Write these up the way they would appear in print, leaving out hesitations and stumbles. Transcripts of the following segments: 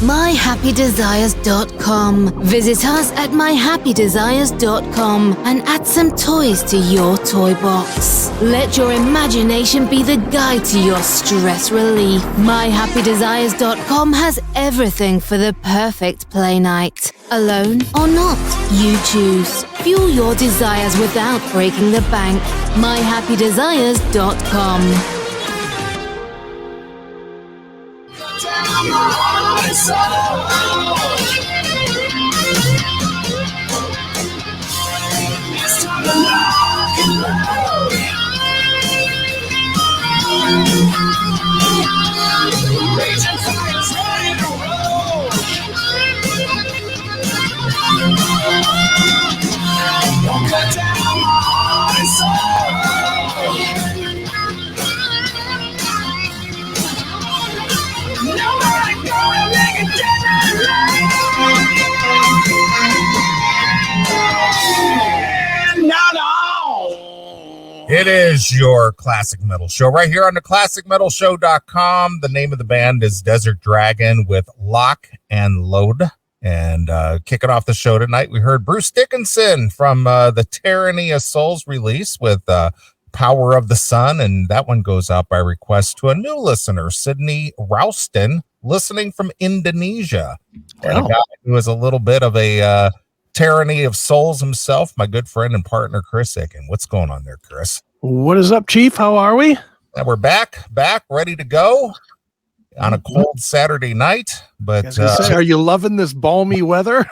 myhappydesires.com. Visit us at myhappydesires.com and add some toys to your toy box. Let your imagination be the guide to your stress relief. myhappydesires.com has everything for the perfect play night. Alone or not, you choose. Fuel your desires without breaking the bank. myhappydesires.com. It is your classic metal show right here on the classicmetalshow.com. The name of the band is Desert Dragon with Lock and Load. And kicking off the show tonight, we heard Bruce Dickinson from the Tyranny of Souls release with Power of the Sun. And that one goes out by request to a new listener, Sydney Rouston, listening from Indonesia. And a guy who is a little bit of a Tyranny of Souls himself, my good friend and partner, Chris Akin. What's going on there, Chris? What is up, Chief? How are we? And we're back, ready to go on a cold Saturday night. But are you loving this balmy weather?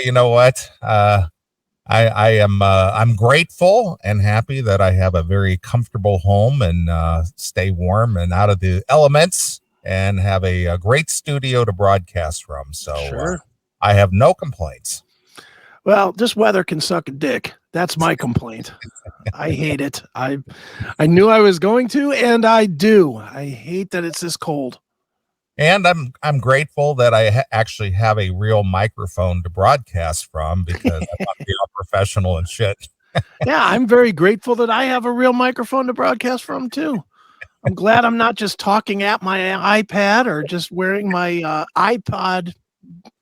You know what? I am. I'm grateful and happy that I have a very comfortable home and stay warm and out of the elements, and have a great studio to broadcast from. So. Sure. I have no complaints. Well, this weather can suck a dick. That's my complaint. I hate it. I knew I was going to, and I do. I hate that it's this cold. And I'm grateful that I actually have a real microphone to broadcast from, because I'm not being a professional and shit. Yeah, I'm very grateful that I have a real microphone to broadcast from too. I'm glad I'm not just talking at my iPad or just wearing my iPod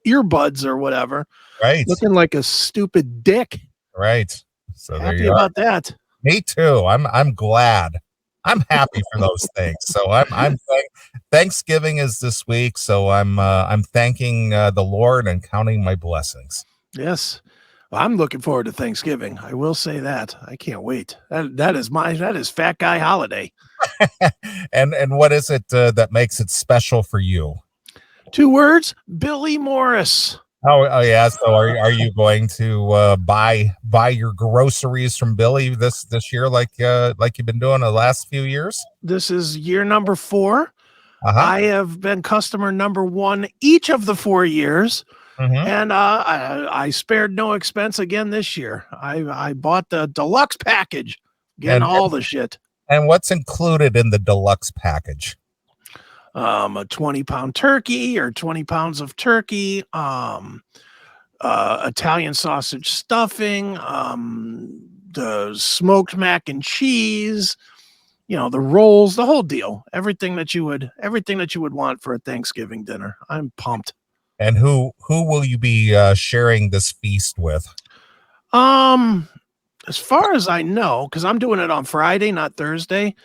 earbuds or whatever, right? Looking like a stupid dick, right? So happy there you about are. that. Me too. I'm glad. I'm happy for those things. So I'm Thanksgiving is this week, so I'm thanking the Lord and counting my blessings. Yes, well, I'm looking forward to Thanksgiving. I will say that I can't wait. That is fat guy holiday. and what is it that makes it special for you? 2 words: Billy Morris. Oh yeah. So are you going to buy your groceries from Billy this year, like you've been doing the last few years? This is year number 4. I have been customer number 1 each of the 4 years, and I spared no expense again this year. I bought the deluxe package, getting all the shit. And what's included in the deluxe package? A 20-pound turkey or 20 pounds of turkey, Italian sausage stuffing, the smoked mac and cheese, the rolls, the whole deal, everything that you would want for a Thanksgiving dinner. I'm pumped. And who will you be sharing this feast with? As far as I know, because I'm doing it on Friday, not Thursday,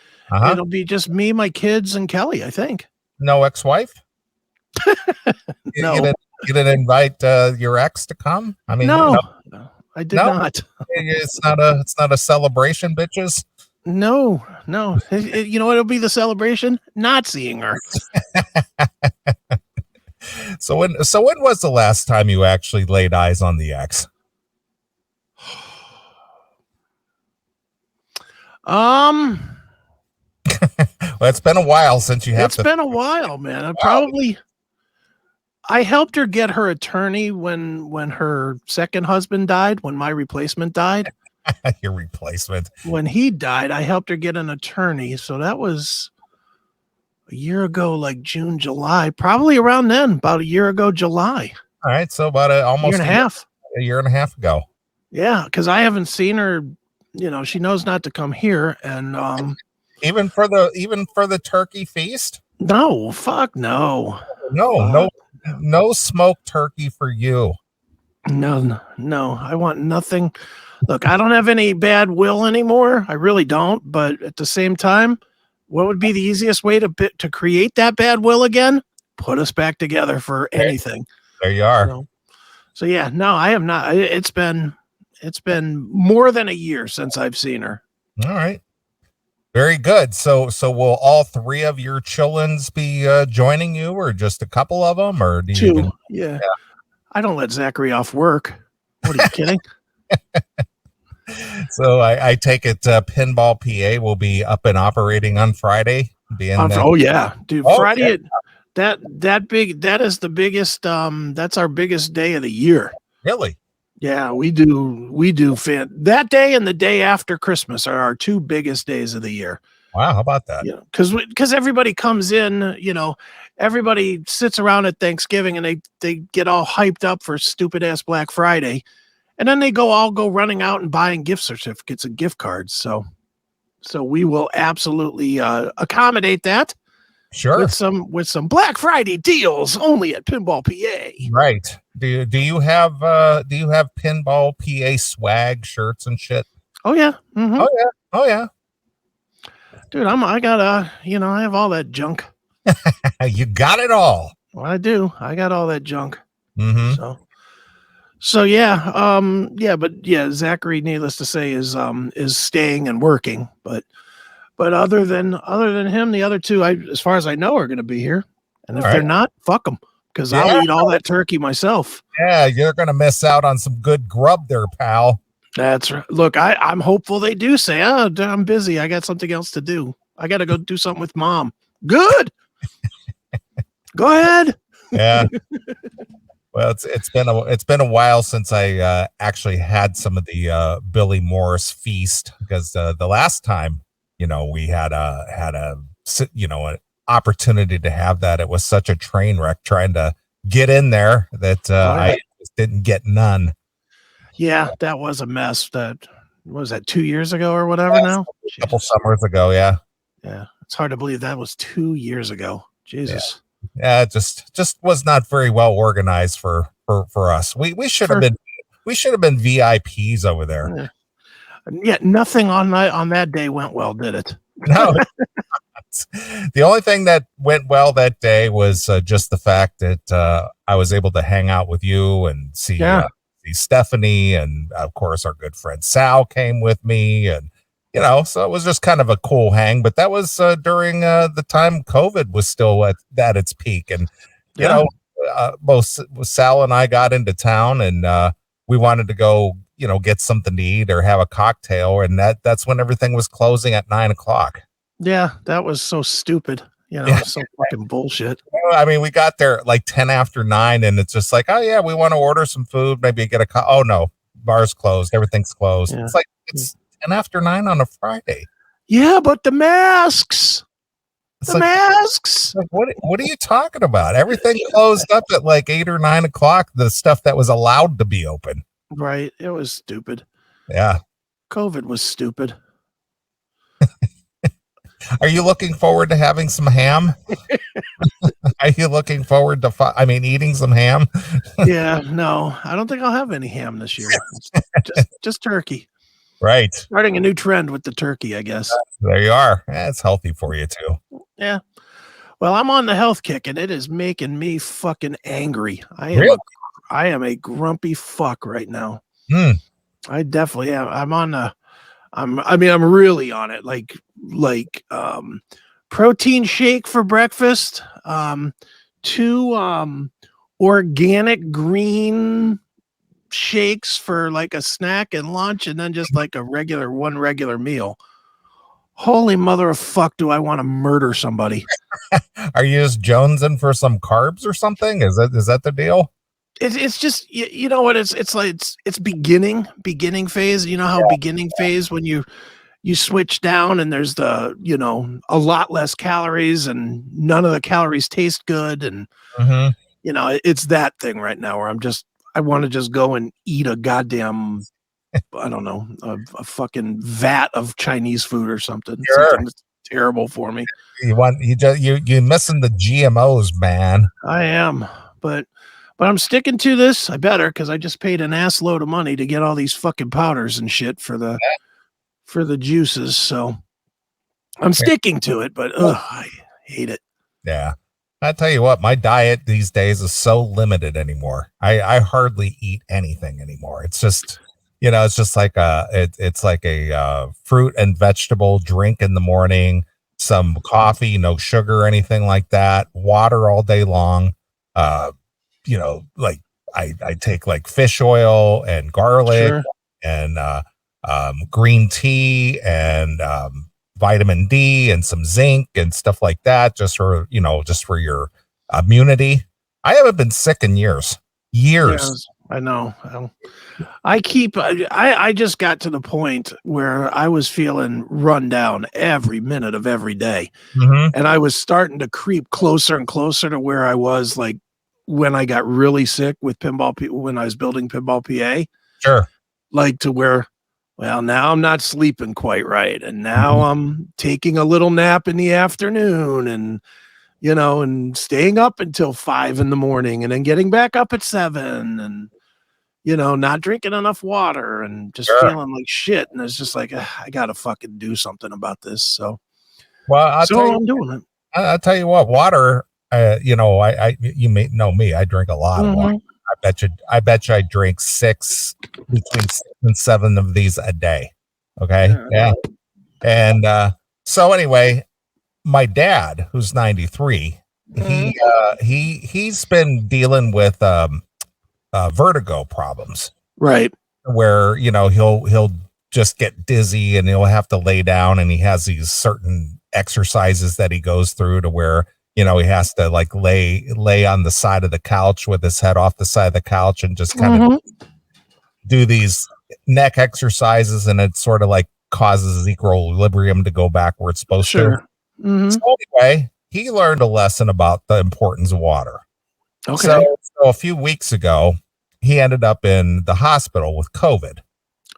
it'll be just me, my kids, and Kelly, I think. No ex-wife? No. You didn't invite your ex to come? I mean, no, I did not. It's not a celebration, bitches. No. You know what? It'll be the celebration? Not seeing her. So when was the last time you actually laid eyes on the ex? Well, it's been a while since you have. It's been a while, man. I helped her get her attorney when her second husband died, when my replacement died. Your replacement. When he died, I helped her get an attorney. So that was a year ago, like June, July, probably around then, about a year ago, July. All right. So about almost a year and a half ago. Yeah. Cause I haven't seen her, she knows not to come here. And, even for the turkey feast? No, fuck no. No smoked turkey for you. No, I want nothing. Look, I don't have any bad will anymore. I really don't. But at the same time, what would be the easiest way to create that bad will again? Put us back together for anything. There you are. So yeah, no, I have not. It's been more than a year since I've seen her. All right. Very good. So will all three of your chillins be joining you, or just a couple of them, or do you Two? Yeah. I don't let Zachary off work. What, are you kidding? So I take it Pinball PA will be up and operating on Friday. Oh yeah, dude. Friday. Yeah. That is the biggest. That's our biggest day of the year. Really? Yeah, we do. That day and the day after Christmas are our two biggest days of the year. Wow, how about that? Yeah, because everybody comes in, everybody sits around at Thanksgiving and they get all hyped up for stupid ass Black Friday, and then they all go running out and buying gift certificates and gift cards. So we will absolutely accommodate that. Sure. With some Black Friday deals only at Pinball PA. Right. Do you have Pinball PA swag shirts and shit? Oh yeah. Mm-hmm. Oh yeah. Dude, I have all that junk. You got it all. Well, I do. I got all that junk. Mm-hmm. So yeah. But yeah, Zachary, needless to say, is staying and working. But other than him, the other two, as far as I know, are going to be here. And if they're not, fuck them, because I'll eat all that turkey myself. Yeah, you're going to miss out on some good grub there, pal. That's right. Look, I'm hopeful they do say, "Oh, I'm busy. I got something else to do. I got to go do something with mom." Good. Go ahead. Yeah. Well, it's been a while since I actually had some of the Billy Morris feast, because the last time we had an opportunity to have that, it was such a train wreck trying to get in there that I just didn't get none. Yeah, that was a mess. That was 2 years ago or whatever. Now a couple summers ago. Yeah, it's hard to believe that was 2 years ago. Jesus. Yeah, it just was not very well organized for us. We should have been VIPs over there. Yeah, nothing on that day went well, did it? No. The only thing that went well that day was just the fact that I was able to hang out with you and see Stephanie, and of course our good friend Sal came with me, and so it was just kind of a cool hang. But that was during the time COVID was still at its peak, and both Sal and I got into town, and we wanted to go get something to eat or have a cocktail, and that's when everything was closing at 9:00. Yeah, that was so stupid. So fucking bullshit. I mean, we got there like 10 after 9, and it's just like, oh yeah, we want to order some food, maybe get oh no, bar's closed, everything's closed. Yeah. It's like it's 10 after 9 on a Friday. Yeah, but the masks. Masks. Like, what are you talking about? Everything closed up at like 8 or 9 o'clock. The stuff that was allowed to be open. Right. It was stupid. Yeah. COVID was stupid. Are you looking forward to having some ham? Are you looking forward to eating some ham? Yeah, no, I don't think I'll have any ham this year. Just turkey. Right. Starting a new trend with the turkey, I guess. There you are. It's healthy for you too. Yeah. Well, I'm on the health kick, and it is making me fucking angry. I am a grumpy fuck right now. I definitely am. I'm really on it. Like protein shake for breakfast, 2 organic green shakes for like a snack and lunch, and then just like one regular meal. Holy mother of fuck, do I want to murder somebody? Are you just jonesing for some carbs or something? Is that the deal? It's just, you know what, it's like it's beginning phase. You know how beginning phase, when you switch down and there's a lot less calories and none of the calories taste good, and it's that thing right now where I want to just go and eat a goddamn I don't know, a fucking vat of Chinese food or something. Sure. terrible for me. You're missing the GMOs, man. I am, but I'm sticking to this. I better, because I just paid an ass load of money to get all these fucking powders and shit for the juices. So I'm sticking to it, but I hate it. Yeah. I tell you what, my diet these days is so limited anymore. I hardly eat anything anymore. It's just, it's just like it's like a fruit and vegetable drink in the morning, some coffee, no sugar or anything like that, water all day long. Like I take like fish oil and garlic and green tea and vitamin D and some zinc and stuff like that, just for your immunity. I haven't been sick in years. Yes, I know. I just got to the point where I was feeling run down every minute of every day. And I was starting to creep closer and closer to where I was like when I got really sick with when I was building Pinball PA. Sure. Like to where, well, now I'm not sleeping quite right. And now I'm taking a little nap in the afternoon and, and staying up until 5 a.m. and then getting back up at 7 and, not drinking enough water and just feeling like shit. And it's just like, I got to fucking do something about this. So, I'm doing it. I'll tell you what, water, you may know me, I drink a lot of water. I bet you I drink between 6 and 7 of these a day. Okay. Yeah. And so anyway, my dad, who's 93, he's been dealing with vertigo problems. Right. Where, he'll just get dizzy and he'll have to lay down, and he has these certain exercises that he goes through to where he has to like lay on the side of the couch with his head off the side of the couch and just kind of do these neck exercises, and it sort of like causes his equilibrium to go back where it's supposed to. So anyway, he learned a lesson about the importance of water. Okay. So a few weeks ago, he ended up in the hospital with COVID.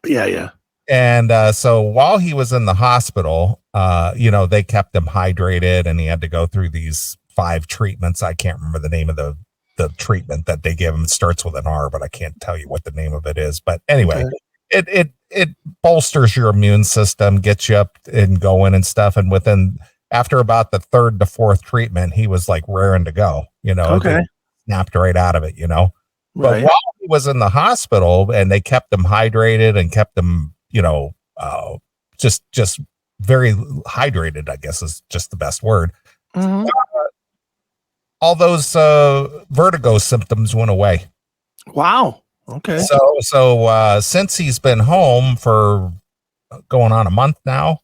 Yeah. And so while he was in the hospital, they kept him hydrated, and he had to go through these 5 treatments. I can't remember the name of the treatment that they give him. It starts with an R, but I can't tell you what the name of it is. But anyway, it bolsters your immune system, gets you up and going and stuff. And after about the 3rd to 4th treatment, he was like raring to go, Okay. Snapped right out of it, But Right. while he was in the hospital and they kept him hydrated and kept him, just very hydrated, I guess is just the best word. All those vertigo symptoms went away. Wow. Okay. So since he's been home for going on a month now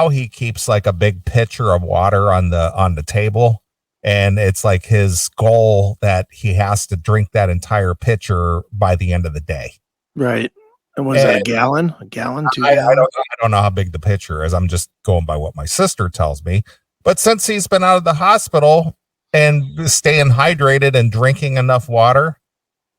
he keeps like a big pitcher of water on the table, and it's like his goal that he has to drink that entire pitcher by the end of the day. Right. And was that a gallon? A gallon? 2 gallons? I don't know how big the pitcher is. I'm just going by what my sister tells me. But since he's been out of the hospital and staying hydrated and drinking enough water,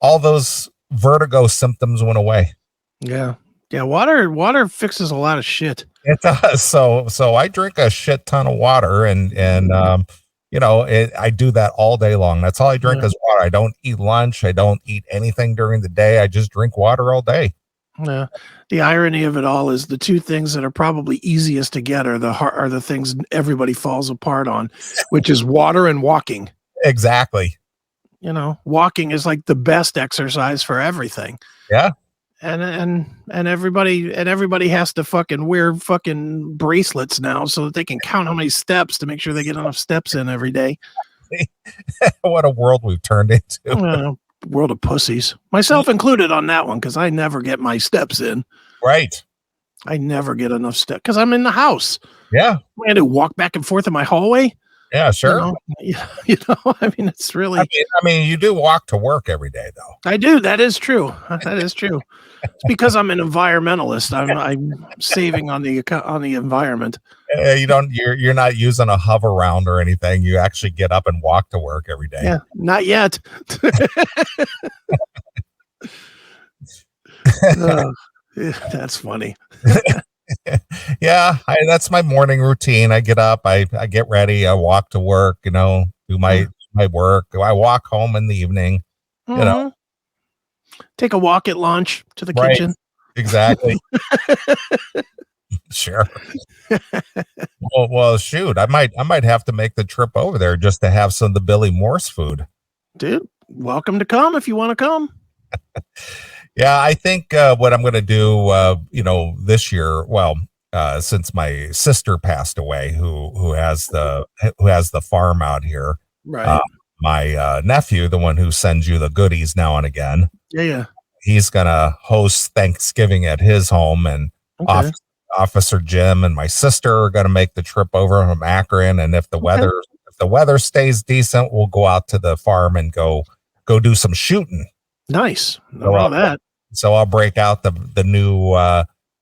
all those vertigo symptoms went away. Yeah. Yeah. Water fixes a lot of shit. It does. So I drink a shit ton of water, and I do that all day long. That's all I drink is water. I don't eat lunch. I don't eat anything during the day. I just drink water all day. Yeah. The irony of it all is the 2 things that are probably easiest to get are the things everybody falls apart on, which is water and walking. Exactly. Walking is like the best exercise for everything. Yeah. And everybody has to fucking wear fucking bracelets now so that they can count how many steps to make sure they get enough steps in every day. What a world we've turned into. World of pussies, myself included on that one, because I never get my steps in. Right. I never get enough steps because I'm in the house. Yeah. I had to walk back and forth in my hallway. Yeah, sure. I mean, it's really. I mean, you do walk to work every day, though. I do. That is true. That is true. It's because I'm an environmentalist. I'm saving on the environment. You're not using a hover round or anything. You actually get up and walk to work every day. Yeah, not yet. That's funny. Yeah, that's my morning routine. I get up, I get ready, I walk to work, do my work. I walk home in the evening, Mm-hmm. Take a walk at lunch to the right. kitchen. Exactly. Sure. Well, shoot, I might have to make the trip over there just to have some of the Billy Morse food. Dude, welcome to come if you want to come. Yeah, I think what I'm going to do, this year, since my sister passed away, who has the farm out here, right? My nephew, the one who sends you the goodies now and again, yeah, he's gonna host Thanksgiving at his home, and okay. Officer Jim and my sister are gonna make the trip over from Akron, and if the weather stays decent, we'll go out to the farm and go do some shooting. Nice. All that. So I'll break out the new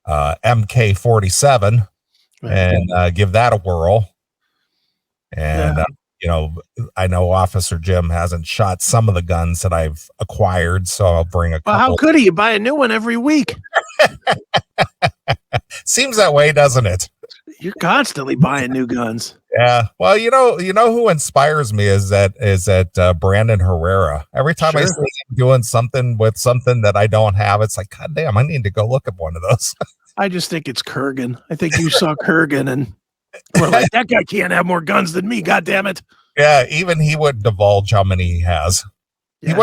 MK-47 and give that a whirl. And I know Officer Jim hasn't shot some of the guns that I've acquired, so I'll bring a couple. Well, how could he? You buy a new one every week. Seems that way, doesn't it? You're constantly buying new guns. Yeah. Well, you know who inspires me is that Brandon Herrera. Every time I see him doing something with something that I don't have, it's like, God damn, I need to go look at one of those. I just think it's Kurgan. I think you saw Kurgan and we're like, that guy can't have more guns than me. God damn it. Yeah. Even he wouldn't divulge how many he has. Yeah,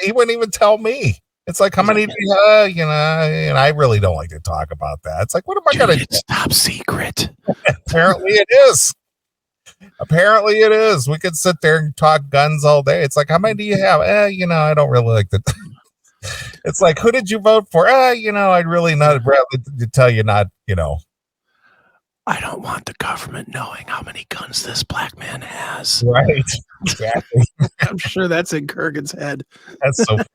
he wouldn't even tell me. It's like, how many do you have? And I really don't like to talk about that. It's like, what am I going to do? It's top secret. Apparently it is. Apparently it is. We could sit there and talk guns all day. It's like, how many do you have? I don't really like that. It's like, who did you vote for? I'd really not rather tell you not, I don't want the government knowing how many guns this black man has. Right. Exactly. I'm sure that's in Kurgan's head. That's so funny.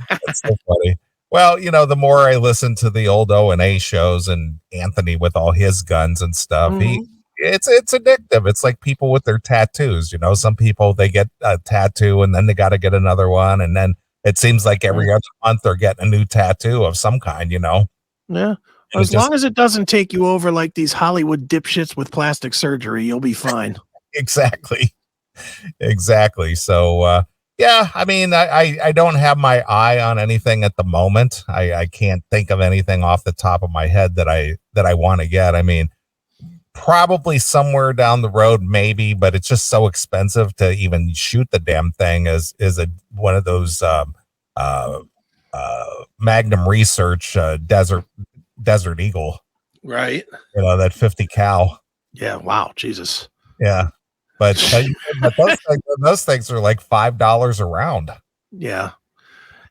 That's so funny. Well, the more I listen to the old O&A shows and Anthony with all his guns and stuff, it's addictive. It's like people with their tattoos. Some people, they get a tattoo and then they got to get another one. And then it seems like every other month they're getting a new tattoo of some kind, Yeah. As long as it doesn't take you over like these Hollywood dipshits with plastic surgery, you'll be fine. Exactly. So, yeah, I mean, I don't have my eye on anything at the moment. I can't think of anything off the top of my head that I want to get. I mean, probably somewhere down the road, maybe, but it's just so expensive to even shoot the damn thing is one of those Magnum Research Desert Eagle, right? That 50 cal. Yeah. Wow. Jesus. Yeah. But those things are like $5 a round. Yeah.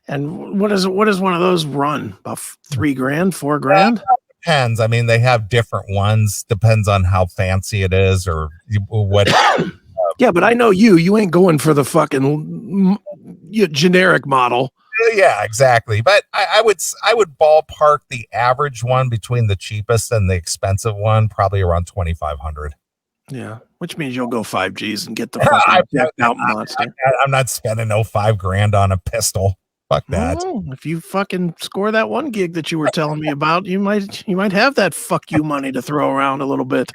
And what is one of those run? About $3,000, $4,000? Depends. I mean, they have different ones. Depends on how fancy it is or what. Yeah, but I know you ain't going for the fucking generic model. Yeah, exactly. But I would ballpark the average one between the cheapest and the expensive one, probably around 2,500. Yeah, which means you'll go 5Gs and get the fucking decked out monster. I'm not spending no $5,000 on a pistol. Fuck that. If you fucking score that one gig that you were telling me about, you might have that fuck you money to throw around a little bit.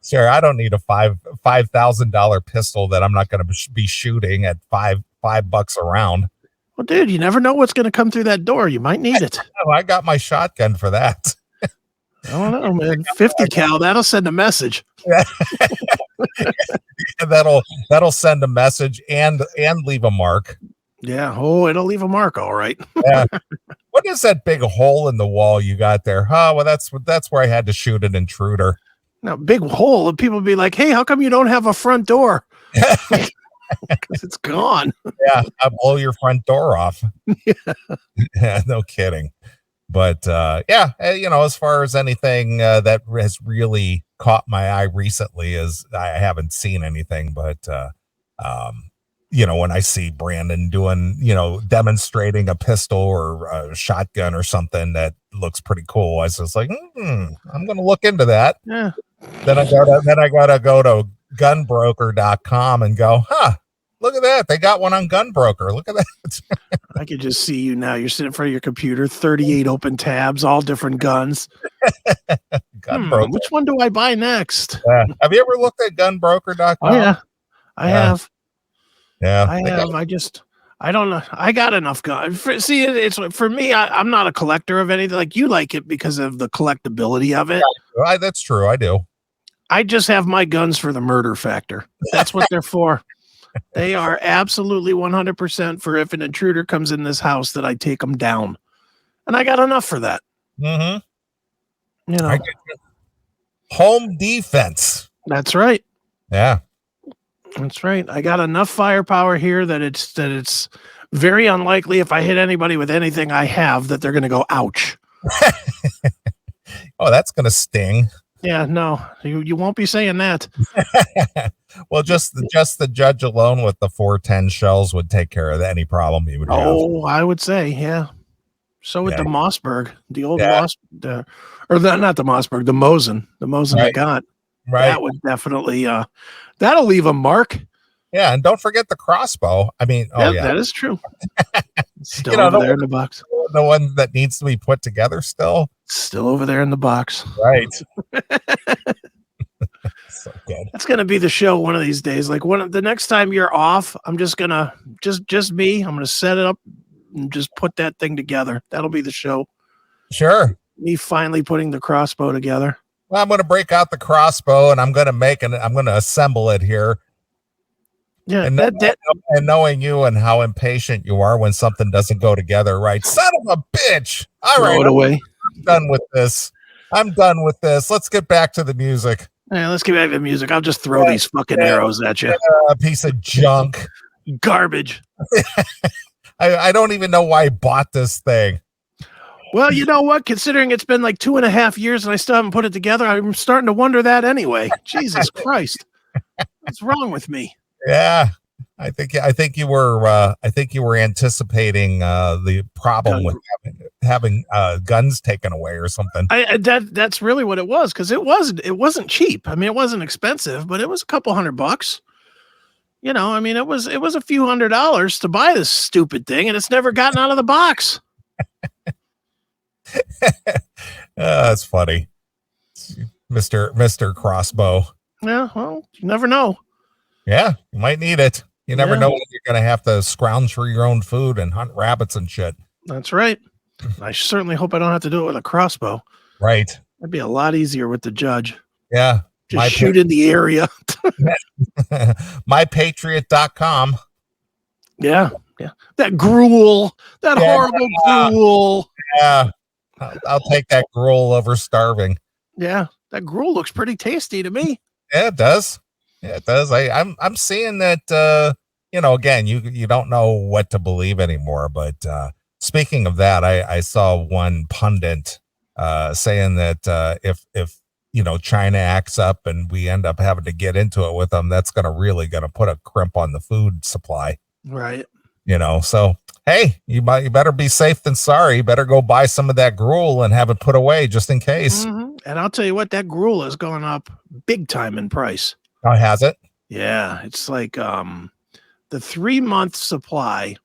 Sure, I don't need a $5,000 pistol that I'm not going to be shooting at $5 a round. Well, dude, you never know what's going to come through that door. You might need it. I got my shotgun for that. I don't know, man. 50 cal, that'll send a message. That'll send a message and leave a mark. Yeah. Oh, it'll leave a mark. All right. Yeah. What is that big hole in the wall you got there? Well, that's where I had to shoot an intruder. Now, big hole, and people be like, "Hey, how come you don't have a front door?" Because it's gone. Yeah, I blow your front door off. Yeah, no kidding. But yeah, as far as anything that has really caught my eye recently is I haven't seen anything, but when I see Brandon doing, demonstrating a pistol or a shotgun or something that looks pretty cool, I was just like, I'm going to look into that. Yeah. Then I gotta go to gunbroker.com and go, look at that. They got one on Gunbroker. Look at that. I could just see you now. You're sitting in front of your computer, 38 open tabs, all different guns. Gunbroker. Which one do I buy next? Have you ever looked at gunbroker.com? Oh yeah, I have. Yeah, I have. I don't know. I got enough guns. See, it's for me. I'm not a collector of anything. Like you like it because of the collectability of it. Yeah, that's true. I do. I just have my guns for the murder factor. That's what they're for. They are absolutely 100% for if an intruder comes in this house that I take them down, and I got enough for that. Mm-hmm. You know, home defense. That's right. Yeah. That's right. I got enough firepower here that it's very unlikely if I hit anybody with anything I have that they're going to go, ouch. Oh, that's going to sting. Yeah, no, you won't be saying that. Well, just the judge alone with the 410 shells would take care of any problem you would have. Oh, I would say, yeah. So with the Mossberg, the old not the Mossberg, the Mosin I got. Right. That would definitely that'll leave a mark. Yeah, and don't forget the crossbow. I mean, that is true. Still over there in the box. The one that needs to be put together still over there in the box. Right. So good. That's gonna be the show one of these days. Like the next time you're off, I'm just gonna just me. I'm gonna set it up and just put that thing together. That'll be the show. Sure. Me finally putting the crossbow together. Well, I'm going to break out the crossbow and I'm going to assemble it here. Yeah. And knowing you and how impatient you are when something doesn't go together, right? Son of a bitch. All right. Throw it away. I'm done with this. Let's get back to the music. Yeah, let's get back to the music. I'll just throw these fucking arrows at you. A piece of junk. Garbage. I don't even know why I bought this thing. Well, you know what? Considering it's been like 2.5 years and I still haven't put it together, I'm starting to wonder that anyway. Jesus Christ. What's wrong with me? Yeah. I think you were anticipating the problem with having guns taken away or something. That's really what it was, because it wasn't cheap. I mean, it wasn't expensive, but it was a couple $100. You know, I mean, it was a few $100s to buy this stupid thing, and it's never gotten out of the box. That's funny, Mr. Crossbow. Yeah, well, you never know. Yeah, you might need it. You never know when you're going to have to scrounge for your own food and hunt rabbits and shit. That's right. I certainly hope I don't have to do it with a crossbow. Right. That'd be a lot easier with the judge. Yeah. Just shoot in the area. MyPatriot.com. Yeah. Yeah. That gruel. That horrible gruel. Yeah. I'll take that gruel over starving. Yeah. That gruel looks pretty tasty to me. Yeah, it does. Yeah, it does. I'm seeing that, again, you don't know what to believe anymore. But speaking of that, I saw one pundit saying that if China acts up and we end up having to get into it with them, that's really going to put a crimp on the food supply. Right. So, hey, you better be safe than sorry. You better go buy some of that gruel and have it put away just in case. Mm-hmm. And I'll tell you what, that gruel has gone up big time in price. Oh, has it? Yeah. It's like the 3-month supply,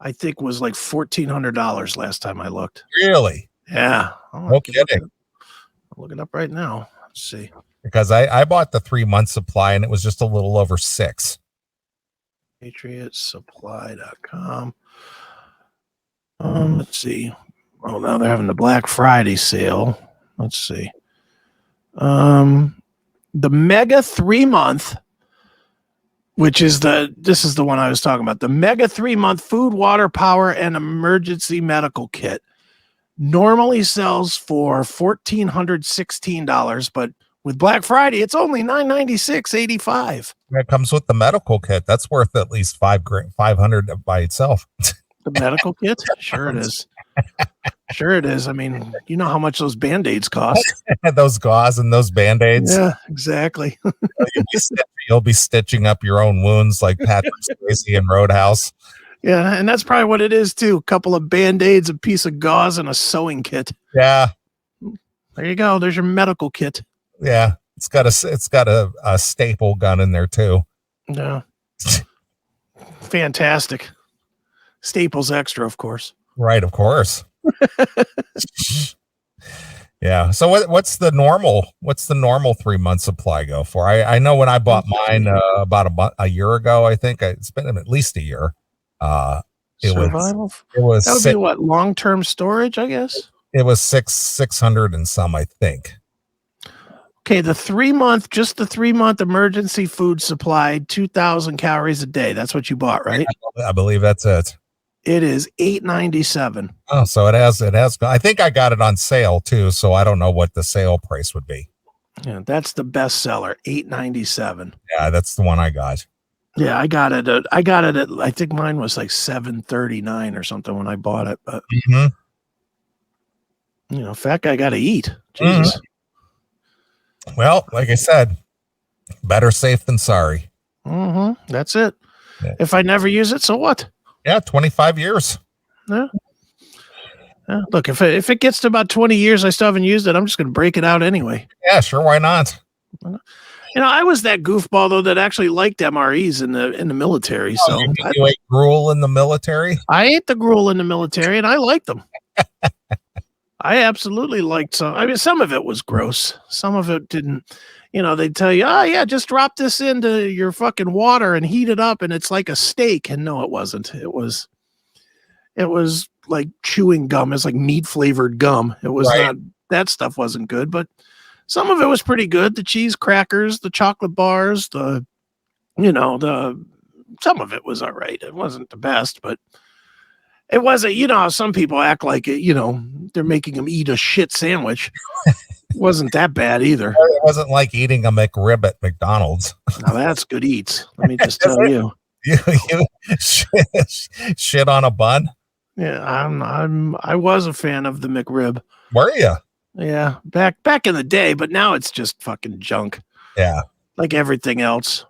I think, was like $1,400 last time I looked. Really? Yeah. No kidding. I'll look it up right now. Let's see. Because I bought the 3-month supply and it was just a little over $6. PatriotSupply.com. Let's see. Oh, now they're having the Black Friday sale. Let's see. The Mega 3-month, which is this is the one I was talking about. The Mega 3-month food, water, power, and emergency medical kit normally sells for $1,416, but with Black Friday, it's only $996.85. It comes with the medical kit. That's worth at least $500 by itself. The medical kit? Sure it is. Sure it is. I mean, you know how much those Band-Aids cost. Those gauze and those Band-Aids. Yeah, exactly. You'll be stitching up your own wounds like Patrick Swayze in Roadhouse. Yeah, and that's probably what it is too. A couple of Band-Aids, a piece of gauze, and a sewing kit. Yeah. There you go. There's your medical kit. Yeah. It's got a staple gun in there too. Yeah. Fantastic. Staples Extra, of course. Right, of course. Yeah. So what's the normal 3-month supply go for? I know when I bought mine about a year ago, I think it's been at least a year. Survival. It was that would be what, long-term storage, I guess. It was 600 and some, I think. Okay, the 3-month emergency food supply, 2,000 calories a day. That's what you bought, right? I believe that's it. It is $8.97. Oh, so it has. I think I got it on sale too, so I don't know what the sale price would be. Yeah, that's the best seller, $8.97. Yeah, that's the one I got. Yeah, I got it at I think mine was like $7.39 or something when I bought it. But fat guy got to eat. Jesus. Well, like I said, better safe than sorry. That's it. Yeah. If I never use it, so what? Yeah, 25 years. Yeah. Look, if it gets to about 20 years, I still haven't used it, I'm just going to break it out anyway. Yeah, sure. Why not? I was that goofball though that actually liked MREs in the military. So you ate gruel in the military? I ate the gruel in the military, and I liked them. I absolutely liked some. I mean, some of it was gross. Some of it didn't. They'd tell you, oh yeah, just drop this into your fucking water and heat it up, and it's like a steak. And no, it wasn't. It was like chewing gum. It's like meat flavored gum. It was not. That stuff wasn't good, but some of it was pretty good. The cheese crackers, the chocolate bars, some of it was all right. It wasn't the best, but it wasn't, how some people act like it, they're making them eat a shit sandwich. Wasn't that bad either. It wasn't like eating a McRib at McDonald's. Now that's good eats. Let me just tell you. You shit on a bun? Yeah, I was a fan of the McRib. Were you? Yeah, back in the day, but now it's just fucking junk. Yeah. Like everything else.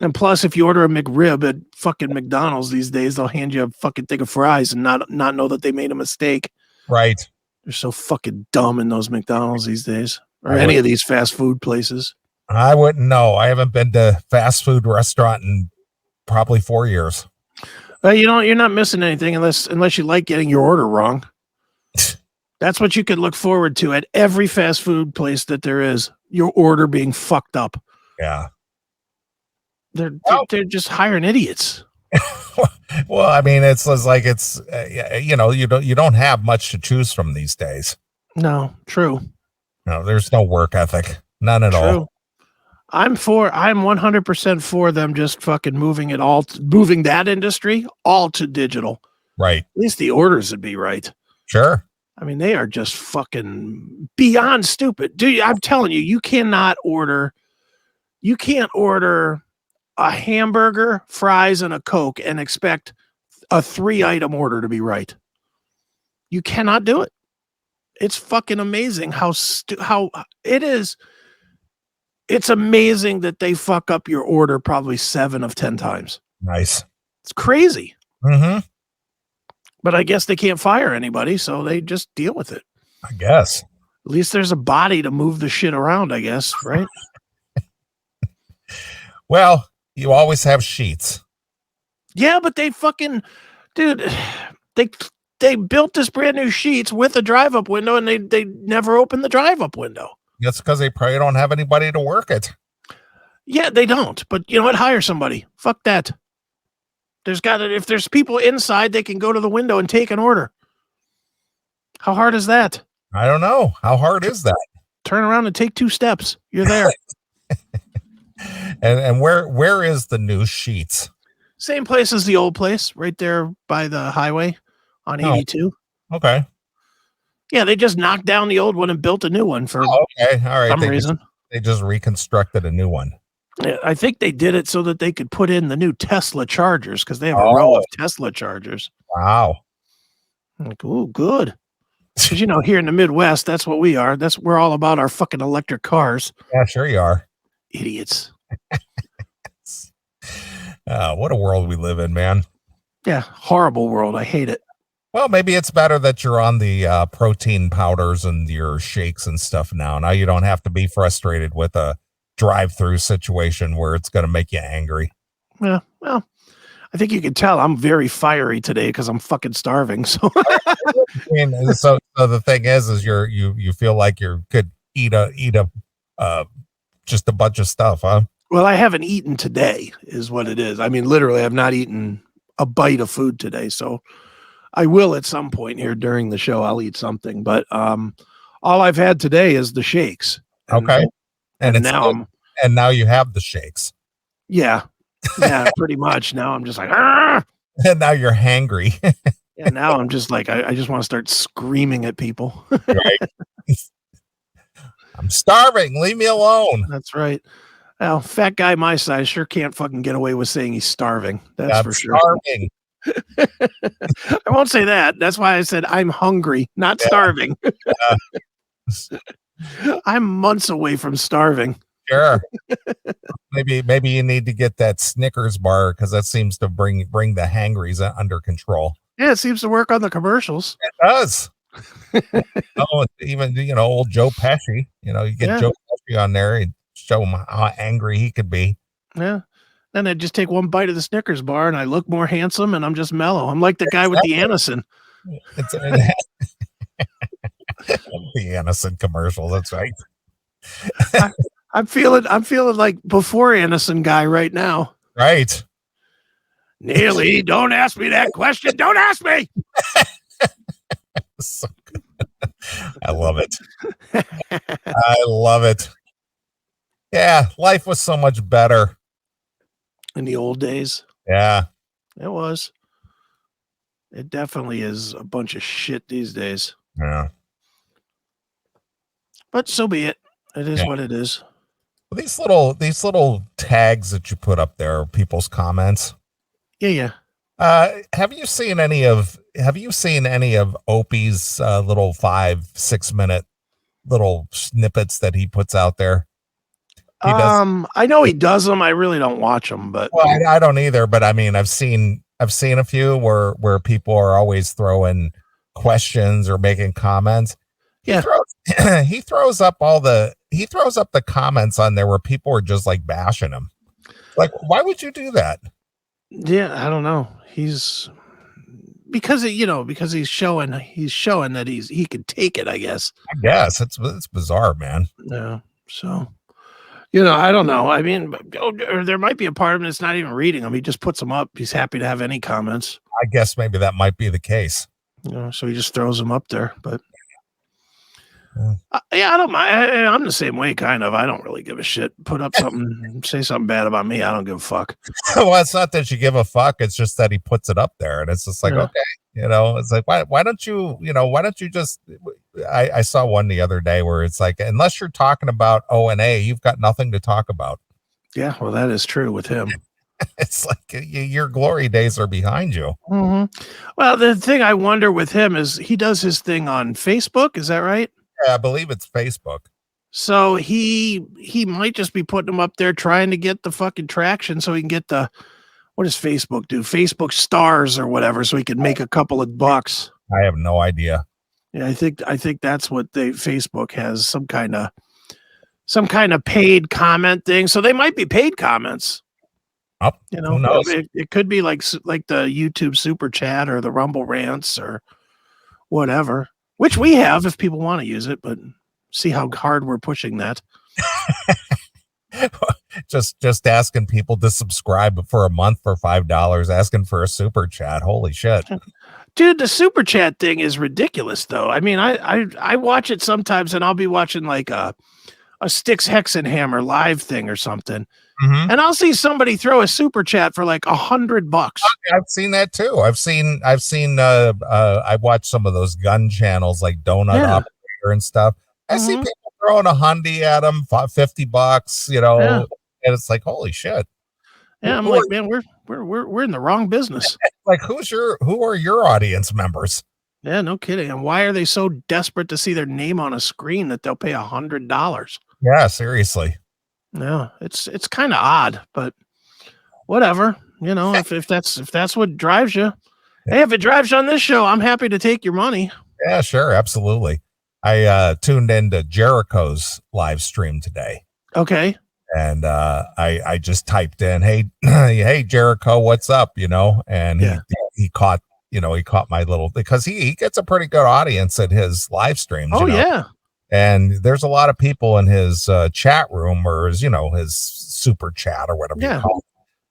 And plus, if you order a McRib at fucking McDonald's these days, they'll hand you a fucking thing of fries and not know that they made a mistake. Right. They're so fucking dumb in those McDonald's these days, or any of these fast food places. I wouldn't know. I haven't been to fast food restaurant in probably 4 years. Well, you're not missing anything unless you like getting your order wrong. That's what you could look forward to at every fast food place that there is. Your order being fucked up. Yeah. They're just hiring idiots. Well, I mean, it's like you don't have much to choose from these days. No, true. No, there's no work ethic, none at all. I'm 100% for them just fucking moving that industry all to digital. Right. At least the orders would be right. Sure. I mean, they are just fucking beyond stupid. Dude, I'm telling you, you can't order a hamburger, fries, and a Coke and expect a 3-item order to be right. You cannot do it. It's fucking amazing how it is. It's amazing that they fuck up your order probably 7 of 10 times. Nice. It's crazy. Mm-hmm. But I guess they can't fire anybody, so they just deal with it. I guess. At least there's a body to move the shit around, I guess, right? Well, you always have sheets. Yeah, but they fucking, dude, they built this brand new sheets with a drive-up window, and they never opened the drive-up window. That's because they probably don't have anybody to work it. Yeah, they don't. But you know what? Hire somebody. Fuck that. If there's people inside, they can go to the window and take an order. How hard is that? I don't know. How hard is that? Turn around and take 2 steps. You're there. And where is the new sheets? Same place as the old place, right there by the highway on 82. Okay. Yeah, they just knocked down the old one and built a new one for okay. All right. some reason. They just reconstructed a new one. Yeah, I think they did it so that they could put in the new Tesla chargers because they have a row of Tesla chargers. Wow. I'm like, oh, good. Because here in the Midwest, that's what we are. We're all about our fucking electric cars. Yeah, sure you are. Idiots. What a world we live in, man. Yeah, horrible world. I hate it. Well, maybe it's better that you're on the protein powders and your shakes and stuff now. Now you don't have to be frustrated with a drive-through situation where it's going to make you angry. Yeah, well, I think you can tell I'm very fiery today because I'm fucking starving. So, so the thing is you feel like you could eat a just a bunch of stuff, huh? Well, I haven't eaten today, is what it is. I mean, literally, I've not eaten a bite of food today. So I will at some point here during the show. I'll eat something, but all I've had today is the shakes. Okay, and now you have the shakes. Yeah, pretty much. Now I'm just like, Argh! And now you're hangry. And now I'm just like, I just want to start screaming at people. Right. I'm starving. Leave me alone. That's right. Well, fat guy my size sure can't fucking get away with saying he's starving. That's for sure. Starving. I won't say that. That's why I said I'm hungry, not starving. I'm months away from starving. Sure. Maybe you need to get that Snickers bar because that seems to bring the hangries under control. Yeah, it seems to work on the commercials. It does. Even old Joe Pesci. You get Joe Pesci on there and show him how angry he could be. Yeah. Then I just take one bite of the Snickers bar and I look more handsome and I'm just mellow. I'm like the guy with the Anacin. The Anacin commercial. That's right. I'm feeling like before Anacin guy right now. Right. Neeley, don't ask me that question. Don't ask me. So good. I love it. I love it. Yeah, life was so much better in the old days. Yeah, it was. It definitely is a bunch of shit these days. Yeah. But so be it. It is what it is. Well, these little tags that you put up there are people's comments. Yeah. Have you seen any of Opie's little 5-6 minute little snippets that he puts out there? I know he does them. I really don't watch them, but I don't either. But I mean, I've seen a few where people are always throwing questions or making comments. Yeah, he throws up the comments on there where people are just like bashing him. Like, why would you do that? Yeah, I don't know. Because he's showing that he can take it, I guess. I guess it's bizarre, man. Yeah. So, I don't know. I mean, or there might be a part of him that's not even reading them. He just puts them up. He's happy to have any comments. I guess maybe that might be the case. So he just throws them up there. But I don't mind. I'm the same way, kind of. I don't really give a shit. Put up something, say something bad about me. I don't give a fuck. Well, it's not that you give a fuck. It's just that he puts it up there, and it's just like, okay, it's like, why don't you just? I saw one the other day where it's like, unless you're talking about O&A, you've got nothing to talk about. Yeah, well, that is true with him. It's like your glory days are behind you. Mm-hmm. Well, the thing I wonder with him is he does his thing on Facebook. Is that right? Yeah, I believe it's Facebook. So he might just be putting them up there trying to get the fucking traction so he can get what does Facebook do? Facebook stars or whatever, so he can make a couple of bucks. I have no idea. Yeah, I think that's what Facebook has, some kind of paid comment thing. So they might be paid comments. Oh, who knows? It could be like the YouTube super chat or the Rumble rants or whatever. Which we have if people want to use it, but see how hard we're pushing that. just asking people to subscribe for a month for $5, asking for a super chat. Holy shit. Dude, the super chat thing is ridiculous though. I mean, I watch it sometimes and I'll be watching like a Styx Hexenhammer live thing or something. Mm-hmm. And I'll see somebody throw a super chat for like $100. I've seen that too. I've watched some of those gun channels like Donut Operator and stuff. I see people throwing $100 at them, $50, and it's like, holy shit. Yeah, I'm like, man, we're in the wrong business. Like, who are your audience members? Yeah, no kidding. And why are they so desperate to see their name on a screen that they'll pay $100? Yeah, seriously. No, it's kind of odd, but whatever. If that's what drives you. Hey, if it drives you on this show, I'm happy to take your money. Yeah, sure, absolutely. I tuned into Jericho's live stream today. Okay. And I just typed in, hey Jericho, what's up? And he caught my little, because he gets a pretty good audience at his live streams. Oh yeah. And there's a lot of people in his chat room, or his super chat or whatever you call it.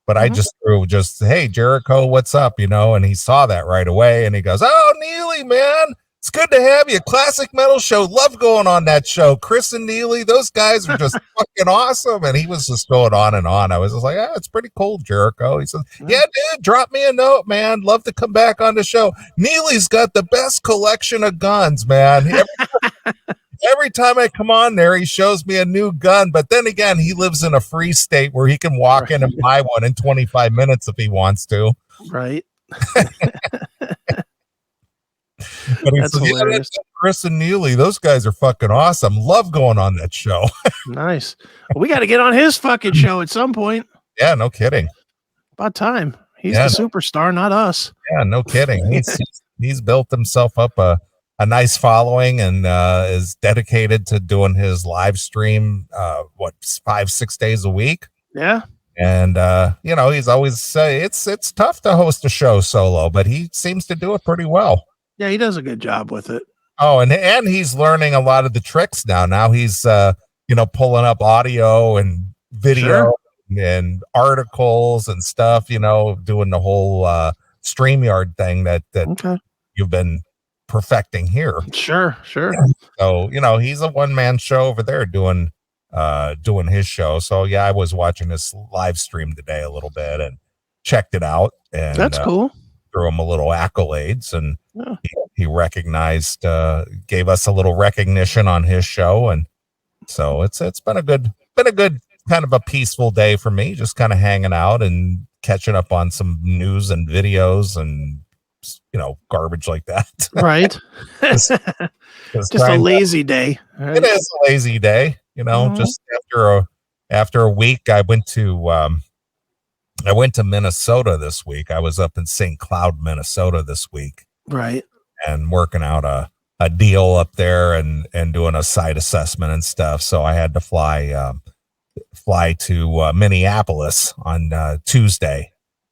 But I just threw hey Jericho, what's up? And he saw that right away, and he goes, oh, Neeley, man, it's good to have you. Classic Metal Show. Love going on that show. Chris and Neeley, those guys are just fucking awesome. And he was just going on and on. I was just like, it's pretty cool, Jericho. He says, yeah, dude, drop me a note, man. Love to come back on the show. Neeley's got the best collection of guns, man. Every time I come on there, he shows me a new gun. But then again, he lives in a free state where he can walk in and buy one in 25 minutes if he wants to. Right. But he says, hilarious. Chris and Neeley, those guys are fucking awesome. Love going on that show. Nice. Well, we got to get on his fucking show at some point. Yeah, no kidding. About time. He's the superstar, not us. Yeah, no kidding. He's built himself up a nice following, and is dedicated to doing his live stream 5-6 days a week. Yeah. And he's always say it's tough to host a show solo, but he seems to do it pretty well. Yeah, he does a good job with it. Oh, and he's learning a lot of the tricks now. Now he's pulling up audio and video and articles and stuff, doing the whole StreamYard thing that you've been perfecting here. Sure. So, he's a one-man show over there doing his show. So yeah, I was watching his live stream today a little bit and checked it out, and that's cool. Threw him a little accolades, and he recognized, gave us a little recognition on his show. And so it's been a good kind of a peaceful day for me, just kind of hanging out and catching up on some news and videos and garbage like that. Right. just a lazy day. Right? It is a lazy day, just after a week. I went to Minnesota this week. I was up in St. Cloud, Minnesota this week. Right. And working out a deal up there and doing a site assessment and stuff. So I had to fly to Minneapolis on Tuesday.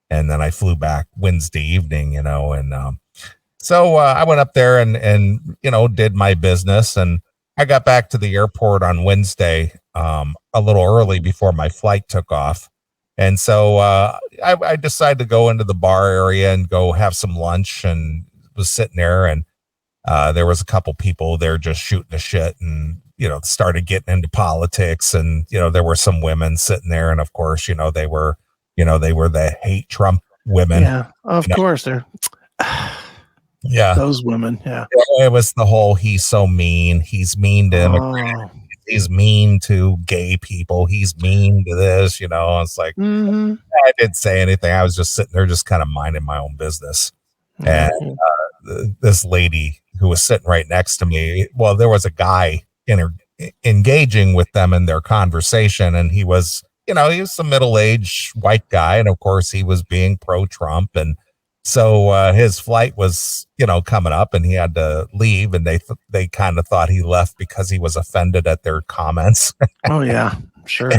And then I flew back Wednesday evening, so I went up there and did my business, and I got back to the airport on Wednesday a little early before my flight took off. And so I decided to go into the bar area and go have some lunch, and was sitting there, and there was a couple people there just shooting the shit, and started getting into politics, and there were some women sitting there, and of course they were the hate Trump women. Yeah, of course they're. Yeah, those women. Yeah, it was the whole he's so mean. He's mean to immigrants. He's mean to gay people. He's mean to this. It's like I didn't say anything. I was just sitting there, just kind of minding my own business. And this lady who was sitting right next to me, well, there was a guy engaging with them in their conversation, and he was. He was a middle-aged white guy, and of course he was being pro-Trump, and so his flight was, coming up, and he had to leave, and they kind of thought he left because he was offended at their comments. Oh yeah, sure.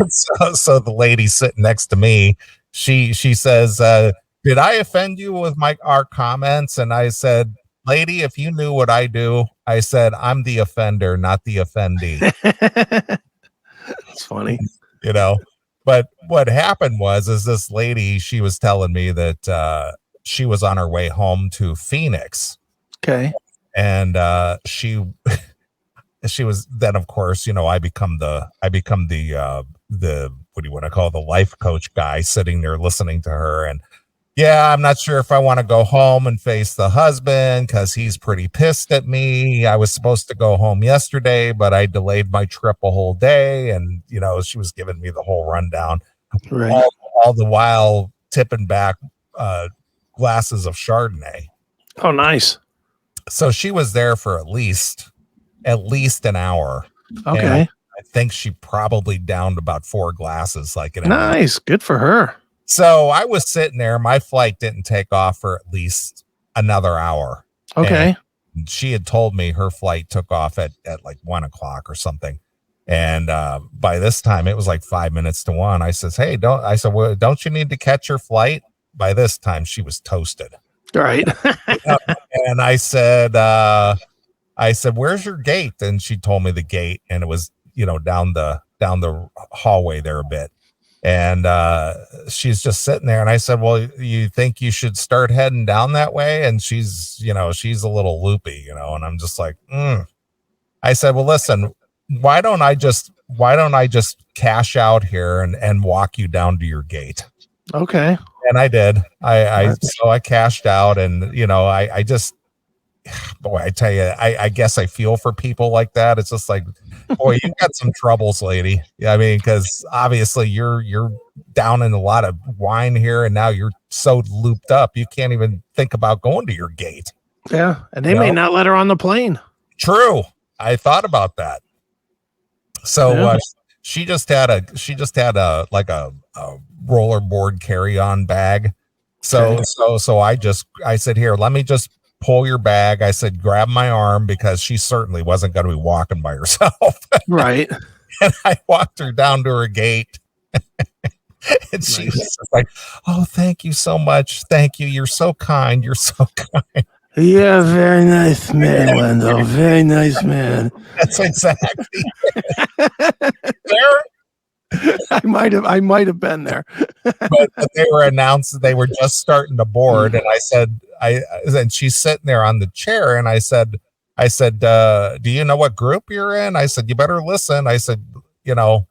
So the lady sitting next to me, she says, "Did I offend you with our comments?" And I said, "Lady, if you knew what I do," I said, "I'm the offender, not the offendee." It's funny, But what happened was this lady, she was telling me that she was on her way home to Phoenix. Okay. And she was then, of course, I become the what do you want to call the life coach guy sitting there listening to her. And yeah, I'm not sure if I want to go home and face the husband because he's pretty pissed at me. I was supposed to go home yesterday, but I delayed my trip a whole day. And, she was giving me the whole rundown. Right. All the while tipping back glasses of Chardonnay. Oh, nice. So she was there for at least an hour. Okay. I think she probably downed about 4 glasses. Nice. Good for her. So I was sitting there. My flight didn't take off for at least another hour. Okay. And she had told me her flight took off at like 1:00 or something. And by this time, it was like 5 minutes to 1. I says, hey, well, don't you need to catch your flight? By this time, she was toasted. Right. And I said, where's your gate? And she told me the gate, and it was, down the hallway there a bit. And she's just sitting there. And I said, well, you think you should start heading down that way? And she's a little loopy, and I'm just like, I said, well, listen, why don't I just cash out here and walk you down to your gate? Okay. And I did. So I cashed out, and I just, boy, I tell you, I guess I feel for people like that. It's just like, boy, you got some troubles, lady. Yeah, I mean, because obviously you're down in a lot of wine here, and now you're so looped up, you can't even think about going to your gate. Yeah, and they may not let her on the plane. True, I thought about that. So she just had a rollerboard carry-on bag. So I said, here, let me just pull your bag. I said, grab my arm, because she certainly wasn't going to be walking by herself. Right. And I walked her down to her gate. And she was just like, oh, thank you so much. Thank you. You're so kind. You're so kind. Yeah, very nice man, Wendell. Very nice man. That's exactly. I might have been there. But they were announced, they were just starting to board, and I said, and she's sitting there on the chair, and I said, do you know what group you're in? I said, you better listen. I said,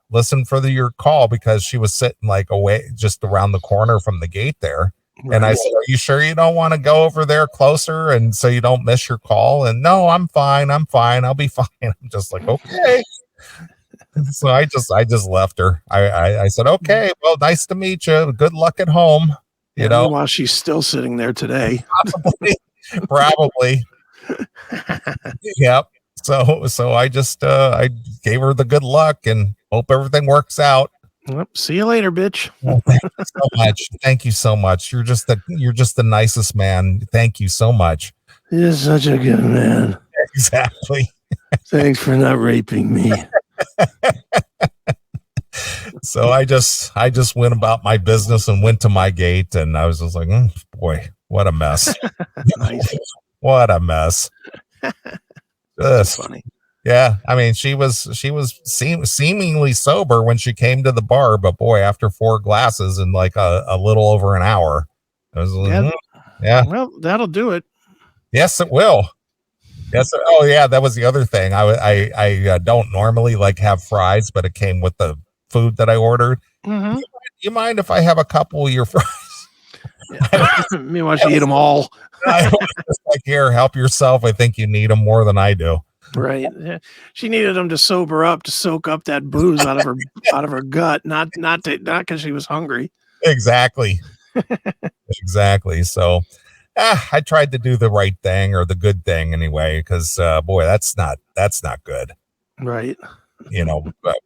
listen for your call, because she was sitting like away, just around the corner from the gate there. Right. And I said, are you sure you don't want to go over there closer, and so you don't miss your call? And no, I'm fine. I'll be fine. I'm just like, okay. So I just left her. I said, okay, well, nice to meet you. Good luck at home. While she's still sitting there today. Probably. Yep. So I just I gave her the good luck and hope everything works out. Well, see you later, bitch. Well, thank you so much. Thank you so much. You're just the nicest man. Thank you so much. You're such a good man. Exactly. Thanks for not raping me. So I just went about my business and went to my gate, and I was just like, boy, what a mess. Nice. What a mess. That's funny. Yeah, I mean, she was seemingly sober when she came to the bar, but boy, after 4 glasses in like a little over an hour, I was like, yeah. Well, that'll do it. Yes, it will. Yes. Oh, yeah. That was the other thing. I don't normally like have fries, but it came with the food that I ordered. Mm-hmm. You mind if I have a couple of your fries? Me want you eat them all. I was just like, here, help yourself. I think you need them more than I do. Right. Yeah. She needed them to sober up, to soak up that booze out of her gut, not because she was hungry. Exactly. Exactly. So I tried to do the right thing, or the good thing anyway, because boy, that's not good. Right.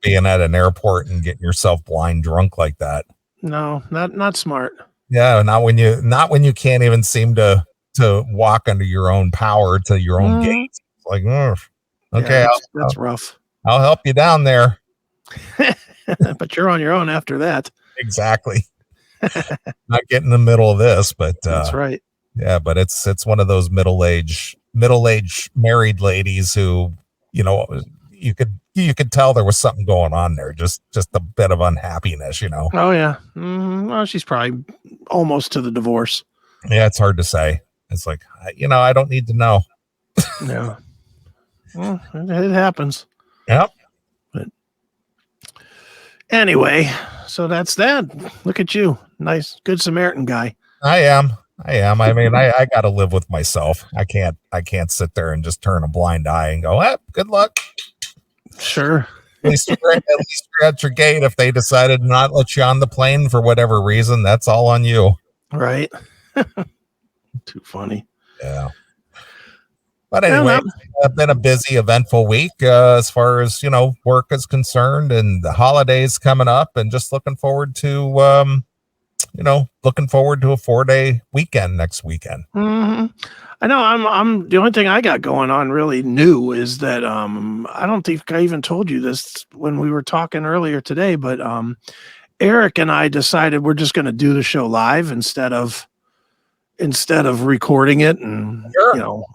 Being at an airport and getting yourself blind drunk like that. No, not smart. Yeah, not when you can't even seem to walk under your own power to your own gate. It's like, okay, yeah, that's rough. I'll help you down there. But you're on your own after that. Exactly. Not getting in the middle of this, but that's right. Yeah, but it's one of those middle-aged married ladies who, you could tell there was something going on there, just a bit of unhappiness, Oh yeah. Mm-hmm. Well, she's probably almost to the divorce. Yeah, it's hard to say. It's like, I don't need to know. Yeah. Well, it happens. Yep. But anyway, so that's that. Look at you. Nice, good Samaritan guy. I am. I mean, I got to live with myself. I can't sit there and just turn a blind eye and go, good luck. Sure. At least you're at your gate. If they decided to not let you on the plane for whatever reason, that's all on you. Right. Too funny. Yeah. But anyway, it's been a busy, eventful week as far as, work is concerned, and the holidays coming up, and just looking forward to, looking forward to a 4-day weekend next weekend. Mm-hmm. I know I'm the only thing I got going on really new is that I don't think I even told you this when we were talking earlier today, but Erik and I decided we're just going to do the show live instead of recording it and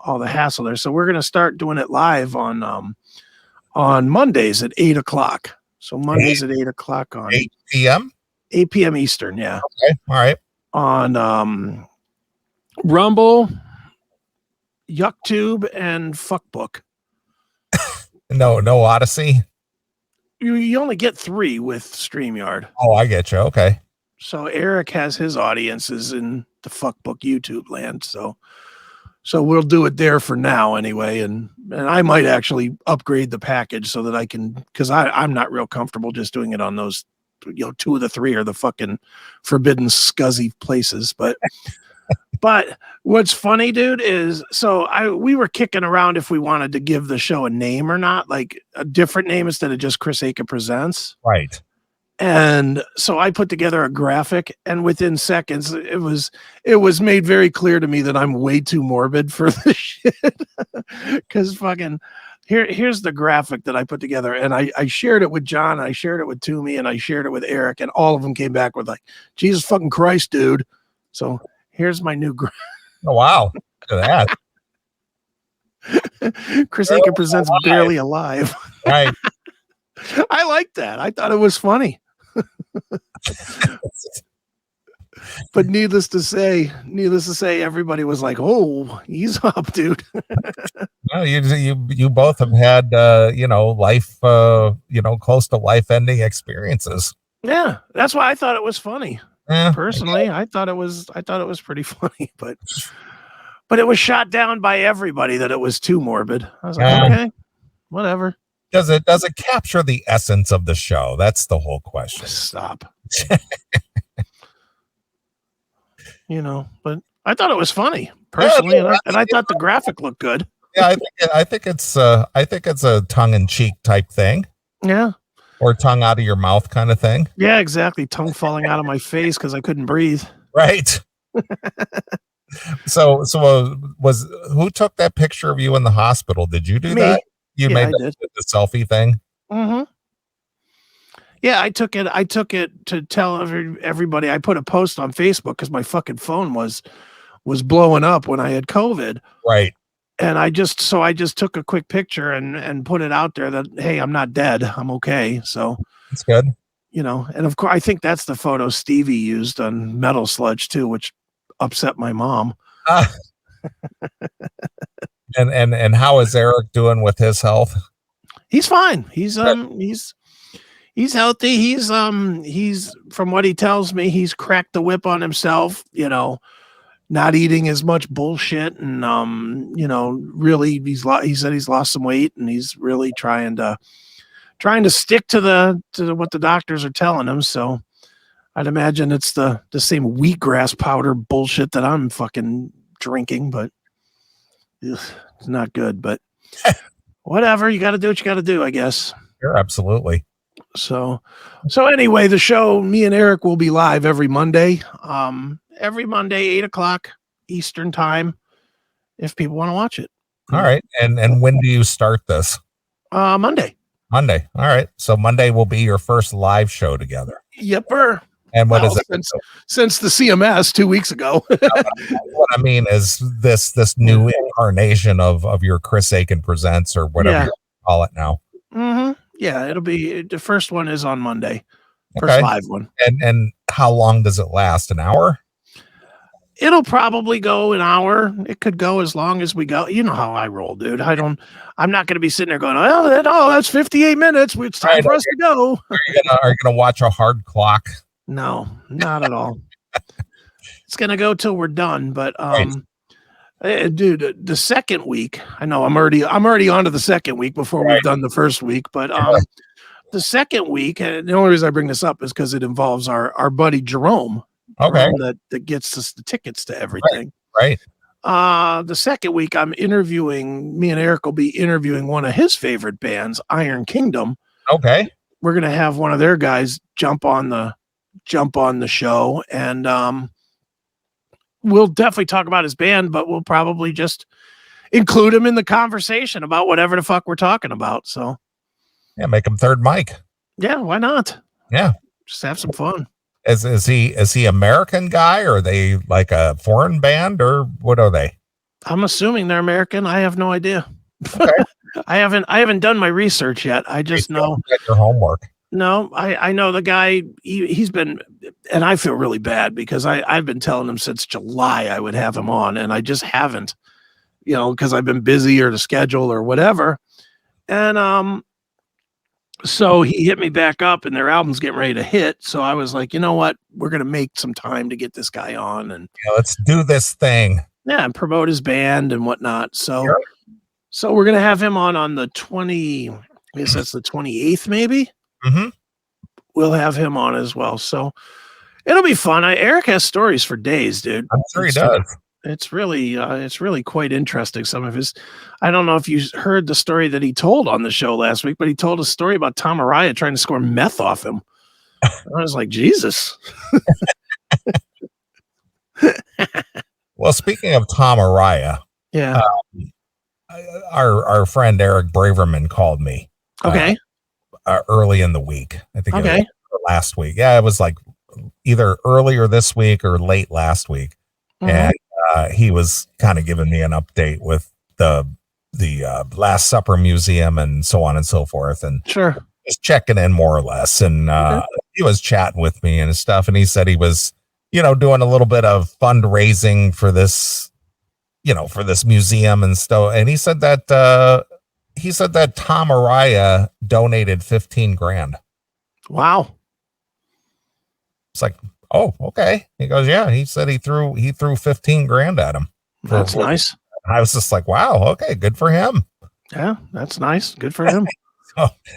all the hassle there. So we're going to start doing it live on Mondays at 8:00. So Mondays at 8:00 on 8 p.m. 8 p.m. Eastern. Yeah. Okay. All right. On Rumble, YuckTube, and Fuckbook. No Odyssey. You only get 3 with StreamYard. Oh, I get you. Okay. So Erik has his audiences in the Fuckbook YouTube land. So we'll do it there for now anyway. And I might actually upgrade the package so that I can, because I'm not real comfortable just doing it on those, 2 of the 3 are the fucking forbidden scuzzy places. But what's funny, dude, is we were kicking around if we wanted to give the show a name or not, like a different name instead of just CHRIS Akin Presents. Right. And so I put together a graphic, and within seconds, it was made very clear to me that I'm way too morbid for this shit. Because fucking here's the graphic that I put together, and I shared it with John, I shared it with Toomey, and I shared it with Erik, and all of them came back with like, Jesus fucking Christ, dude. So here's my new graphic. Oh wow! Look at that. CHRIS Akin Presents Barely Alive. Right. I like that. I thought it was funny. But needless to say, everybody was like, "Oh, ease up, dude." Well, you both have had life close to life-ending experiences. Yeah, that's why I thought it was funny. Personally, I thought it was pretty funny, but it was shot down by everybody that it was too morbid. I was like, okay, whatever. Does it capture the essence of the show? That's the whole question. Stop. But I thought it was funny personally, and I thought the graphic looked good. Yeah, I think it's a tongue-in-cheek type thing. Yeah. Or tongue out of your mouth kind of thing. Yeah, exactly. Tongue falling out of my face because I couldn't breathe. Right. So was who took that picture of you in the hospital? Did you do that? You made the selfie thing. Mm-hmm. Yeah, I took it to tell everybody. I put a post on Facebook because my fucking phone was blowing up when I had COVID. Right. And I just took a quick picture and put it out there that, hey, I'm not dead. I'm okay. So that's good. And of course, I think that's the photo Stevie used on Metal Sludge too, which upset my mom. And how is Erik doing with his health? He's fine. He's healthy. He's from what he tells me, he's cracked the whip on himself, not eating as much bullshit, and really he said he's lost some weight, and he's really trying to stick to what the doctors are telling him. So I'd imagine it's the same wheatgrass powder bullshit that I'm fucking drinking, but it's not good. But whatever, you got to do what you got to do, I guess. Sure, absolutely. So anyway, the show, me and Erik will be live every Monday. Every Monday, 8:00 Eastern time, if people want to watch it. All right. And when do you start this? Monday. All right. So Monday will be your first live show together. Yepper. And what is it? Since the CMS 2 weeks ago. What I mean is this new incarnation of your CHRIS Akin Presents, or whatever you call it now. Mm-hmm. Yeah, it'll be, the first one is on Monday. First live one. And how long does it last? An hour? It'll probably go an hour. It could go as long as we go. You know how I roll, dude. I'm not going to be sitting there going, oh, that's 58 minutes. It's time for us to go. Are you gonna watch a hard clock? No, not at all. It's going to go till we're done. But, dude, the second week, I know I'm already on to the second week before we've done the first week, but, the second week, and the only reason I bring this up is because it involves our buddy Jerome. Okay. That gets us the tickets to everything. Right. The second week me and Erik will be interviewing one of his favorite bands, Iron Kingdom. Okay. We're going to have one of their guys jump on the jump on the show, and we'll definitely talk about his band, but we'll probably just include him in the conversation about whatever the fuck we're talking about. So yeah, make him third mic. Yeah, why not? Yeah, just have some fun. Is he American guy, or are they like a foreign band, or what are they? I'm assuming they're American. I have no idea. Okay. I haven't done my research yet. I just know your homework. No, I know the guy. He's been, and I feel really bad because I've been telling him since July I would have him on, and I just haven't, because I've been busy or the schedule or whatever. And so he hit me back up, and their album's getting ready to hit. So I was like, you know what, we're gonna make some time to get this guy on, and let's do this thing. Yeah, and promote his band and whatnot. So, So we're gonna have him on the 20. I guess that's the 28th, maybe. Mm-hmm. We'll have him on as well. So it'll be fun. Erik has stories for days, dude. I'm sure he does. It's really quite interesting. Some of his, I don't know if you heard the story that he told on the show last week, but he told a story about Tom Araya trying to score meth off him. I was like, Jesus. Well, speaking of Tom Araya, yeah, our friend Eric Braverman called me. Okay. Early in the week, I think. Okay. It was last week. Yeah, it was like either earlier this week or late last week, and he was kind of giving me an update with the Last Supper Museum and so on and so forth, and sure, just checking in more or less. And he was chatting with me and stuff, and he said he was, doing a little bit of fundraising for this, for this museum and stuff. And he said that Tom Araya donated $15,000. Wow. It's like, oh, okay. He goes, yeah. He said he threw $15,000 at him. That's nice. I was just like, wow, okay, good for him. Yeah, that's nice. Good for him.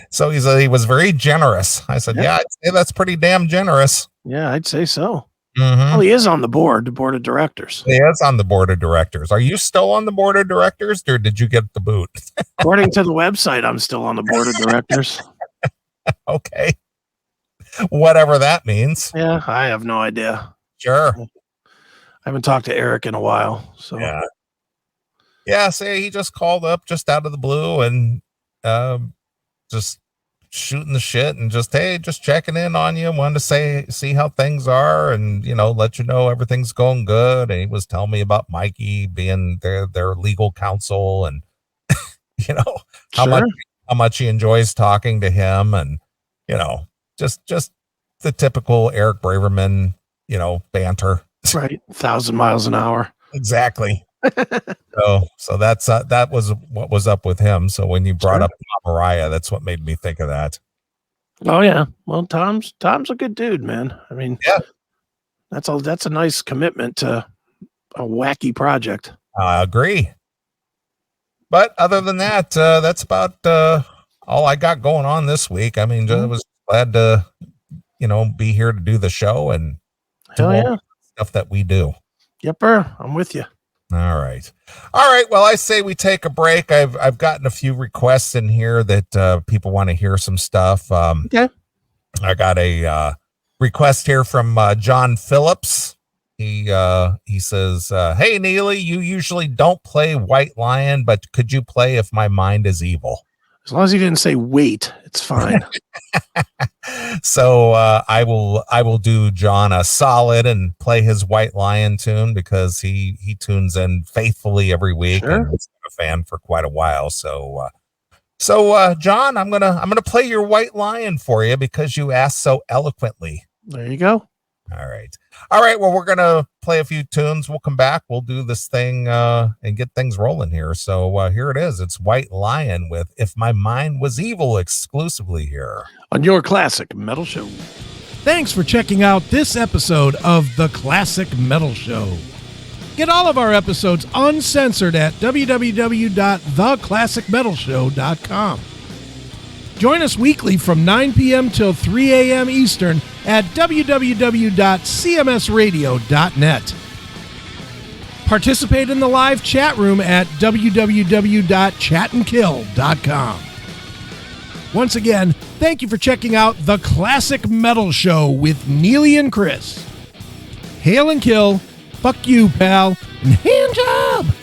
So he said he was very generous. I said, yeah, I'd say that's pretty damn generous. Yeah, I'd say so. Mm-hmm. Well, he is on the board of directors. He is on the board of directors. Are you still on the board of directors, or did you get the boot? According to the website, I'm still on the board of directors. Okay. Whatever that means. Yeah, I have no idea. Sure. I haven't talked to Erik in a while. So yeah. See, he just called up just out of the blue and just shooting the shit and just, hey, just checking in on you. Wanted to see how things are and, let you know everything's going good. And he was telling me about Mikey being their legal counsel and, how much he enjoys talking to him and, just the typical Eric Braverman, banter. Right. 1,000 miles an hour. Exactly. So that's that was what was up with him. So when you brought up Tom Araya, that's what made me think of that. Oh yeah. Well, Tom's a good dude, man. I mean, yeah, that's a nice commitment to a wacky project. I agree. But other than that, that's about all I got going on this week. I mean, I was glad to, be here to do the show and do all stuff that we do. Yepper, I'm with you. All right. Well, I say we take a break. I've gotten a few requests in here that people want to hear some stuff. Okay. I got a request here from John Phillips. He says, "Hey Neeley, you usually don't play White Lion, but could you play If My Mind Is Evil?" As long as he didn't say wait, it's fine. So I will do John a solid and play his White Lion tune because he tunes in faithfully every week and he's been a fan for quite a while. So John, I'm gonna play your White Lion for you because you asked so eloquently. There you go. All right. Well, we're gonna play a few tunes. We'll come back. We'll do this thing and get things rolling here. So here it is. It's White Lion with If My Mind Was Evil exclusively here on your Classic Metal Show. Thanks for checking out this episode of The Classic Metal Show. Get all of our episodes uncensored at www.theclassicmetalshow.com. Join us weekly from 9 p.m. till 3 a.m. Eastern at www.cmsradio.net. Participate in the live chat room at www.chatandkill.com. Once again, Thank you for checking out The Classic Metal Show with Neeley and Chris. Hail and kill, fuck you, pal, and hand job!